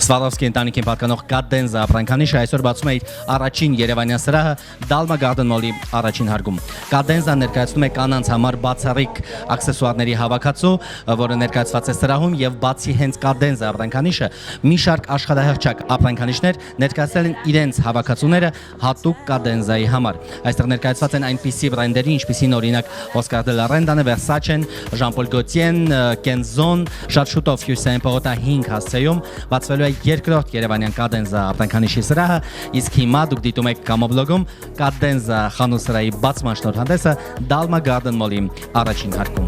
Սվարդովսկի ընտանիքին պատկանող Կադենզա ապրանքանիշը այսօր բացում է իր առաջին երևանյան սրահը Dalma Garden Mall-ի առաջին հարկում։ Կադենզան ներկայացնում է կանանց համար բացառիկ աքսեսուարների հավաքածու, որը ներկայացված է սրահում, եւ բացի հենց Կադենզա ապրանքանիշը մի շարք աշխատահեղչակ ապրանքանիշներ ներկայացրել են իրենց հավաքածուները հատուկ Կադենզայի համար։ Այստեղ ներկայացված են այնպիսի բրենդերի, ինչպիսին օրինակ Oscar de la Renta-ն, Versace-ն, Jean-Paul Gaultier-ն, Kenzo-ն, շատ շուտով Հյուսիսային պողոտա 5 հասցեում բացվելու է երկրորդ երևանյան Կադենզա ապրանքանիշի սրահը, իսկ հիմա դուք դիտում եք Կամոբլոգում Կադենզա խանութ-սրահի բացման շնորհանդեսը Dalma Garden Mall-ի առաջին հարկում։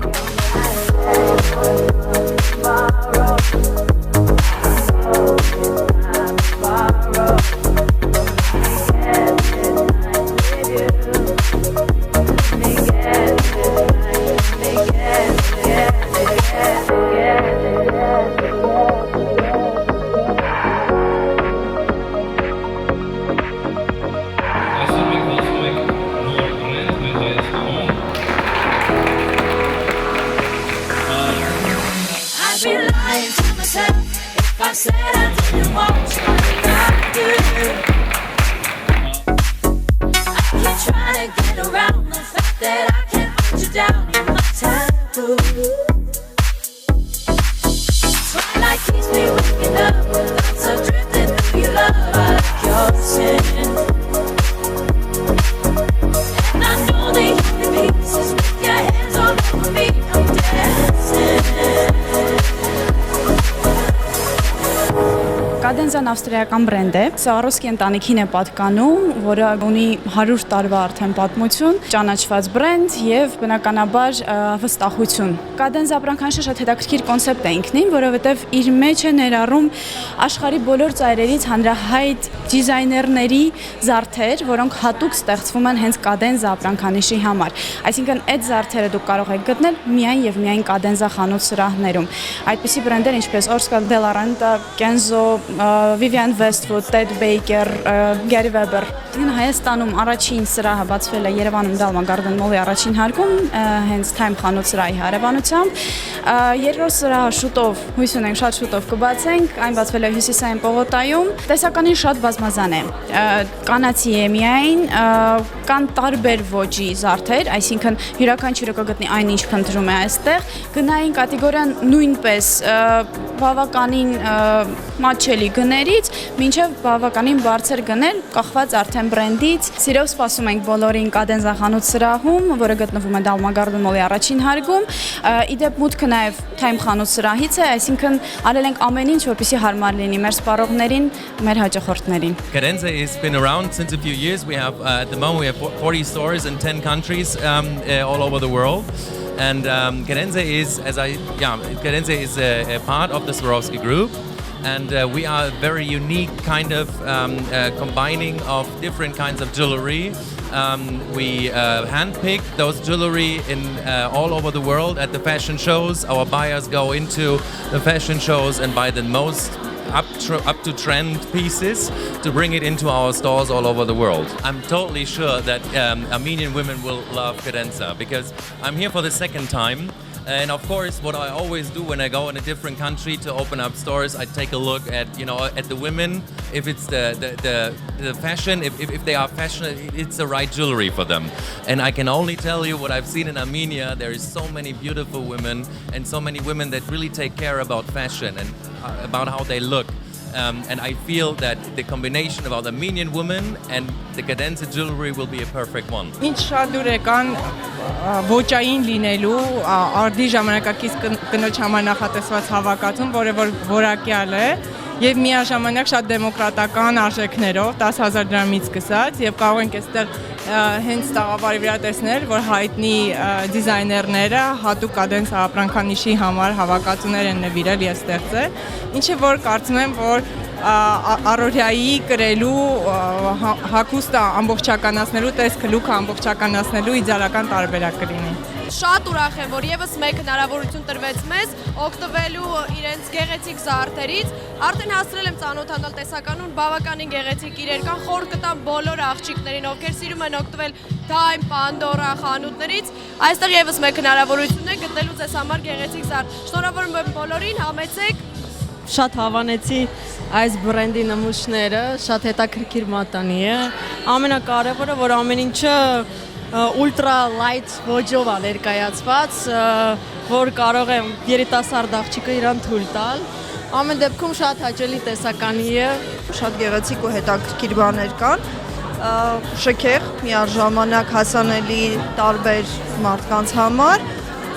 Կադենզան ավստրիական բրենդ է, Սվարդովսկի ընտանիքին է պատկանում, որը ունի 100 տարվա արդեն պատմություն, ճանաչված բրենդ եւ բնականաբար վստահություն։ Կադենզա ապրանքանիշը շատ հետաքրքիր կոնցեպտ է ինքնին, որովհետեւ իր մեջ է ներառում աշխարհի բոլոր ծայրերից հանրահայտ դիզայներների զարդեր, որոնք հատուկ ստեղծվում են հենց Կադենզա ապրանքանիշի համար։ Այսինքն այդ զարդերը դուք կարող եք գտնել միայն եւ միայն Կադենզա խանութ սրահներում։ Այդպիսի բրենդեր ինչպես Oscar de la Renta, Kenzo, Vivienne Westwood, Ted Baker, Gary Weber։ Հայաստանում առաջին սրահը բացվել է Երևանում Dalma Garden Mall-ի առաջին հարկում, հենց Time խանութ սրահի հարևանությամբ։ Երկրորդ սրահը շուտով, հույս ունենք շատ շուտով կբացենք, այն բացվել է Հյուսիսային պողոտայում։ Տեսականին շատ բազմազան է։ Կանացի է միայն, կան տարբեր ոճի զարդեր, այսինքն յուրաքանչյուրը կգտնի այն ինչ փնտրում է այստեղ։ Գնային կատեգորիան նույնպես բավականին մատչելի գներից, մինչև բավականին բարձր գներ, կախված արդեն բրենդից։ Սիրով սպասում ենք բոլորին Կադենզա խանութ սրահում, որը գտնվում է Dalma Garden Mall-ի առաջին հարկում։ Իդեպ մուտքը նաև Time խանութ սրահից է, այսինքն արել ենք ամեն ինչ, որպեսզի հարմար լինի մեր սպառողներին, մեր հաճախորդներին։ Cadenza has been around since a few years. We have at the moment we have 40 stores in 10 countries all over the world. And Cadenza is Cadenza is a part of the Swarovski group. And we are a very unique kind of combining of different kinds of jewelry. We handpick those jewelry in all over the world at the fashion shows. Our buyers go into the fashion shows and buy the most up to trend pieces to bring it into our stores all over the world. I'm totally sure that Armenian women will love Cadenza because I'm here for the second time. And of course, what I always do when I go in a different country to open up stores, I take a look at at the women. If it's the fashion, if they are fashionable, it's the right jewelry for them. And I can only tell you what I've seen in Armenia. There is so many beautiful women and so many women that really take care about fashion and about how they look. And I feel that the combination of the Armenian woman and the Cadenza jewelry will be a perfect one. Ինչ շատ դուր եկան ոճային լինելու արդի ժամանակակից կնոջ համար նախատեսված հավաքածուն, որը որակյալ է եւ միաժամանակ շատ դեմոկրատական արժեքներով 10,000 դրամից սկսած եւ կարող ենք այստեղ հենց տաղավարի վրա տեսնել, որ հայտնի դիզայներները հատուկ Կադենզա ապրանքանիշի համար հավաքածուներ են նվիրել եւ ստեղծել, ինչը որ կարծում եմ, որ առօրյայի կրելու հագուստը ամբողջականացնելու, տեսքը լուքը ամբողջականացնելու իդեալական տարբերակ կլինի։ Շատ ուրախ եմ, որ եւս մեկ հնարավորություն տրվեց մեզ օգտվելու իրենց գեղեցիկ զարդերից։ Արդեն հասցրել եմ ծանոթանալ տեսականուն, բավականին գեղեցիկ իրեր կան, խոր կտամ բոլոր աղջիկներին, ովքեր սիրում են օգտվել Time, Pandora խանութներից։ Այստեղ եւս մեկ հնարավորություն է գտնելու ձեզ համար գեղեցիկ զարդ։ Շնորհավորում եմ բոլորին, համեցեք։ Շատ հավանեցի այս բրենդի նմուշները, շատ հետաքրքիր մատանի է։ Ամենակարևորը, որ ամեն ինչը ultra light ոճով է ներկայացված, որ կարող է երիտասարդ աղջիկը իրան թույլ տալ։ Ամեն դեպքում շատ հաճելի տեսականի է, շատ գեղեցիկ ու հետաքրքիր բաներ կան, շքեղ, միաժամանակ հասանելի տարբեր մարդկանց համար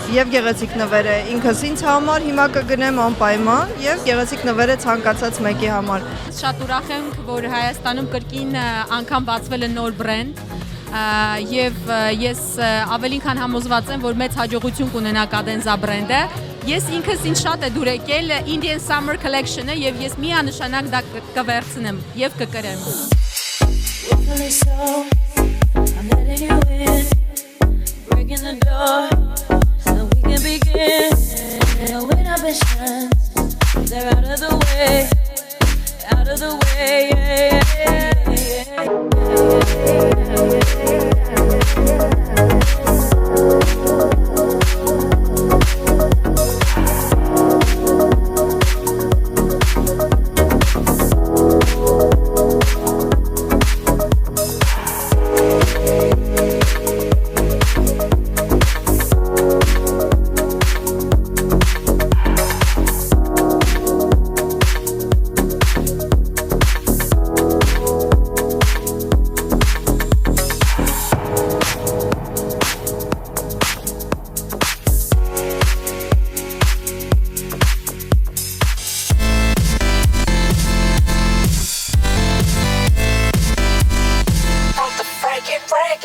եւ գեղեցիկ նվեր է ինքս ինձ համար, հիմա կգնեմ անպայման եւ գեղեցիկ նվեր է ցանկացած մեկի համար։ Շատ ուրախ եմ, որ Հայաստանում կրկին անգամ բացվել է նոր բրենդ եւ ես ավելին քան համոզված եմ, որ մեծ հաջողություն կունենա Cadenza բրենդը։ Ես ինքս ինձ շատ է դուր եկել Indian Summer Collection-ը եւ ես միանշանակ դա կվերցնեմ եւ կկրեմ։ I'm letting you in, breaking the door, so we can begin. No inhibitions, they're out of the way,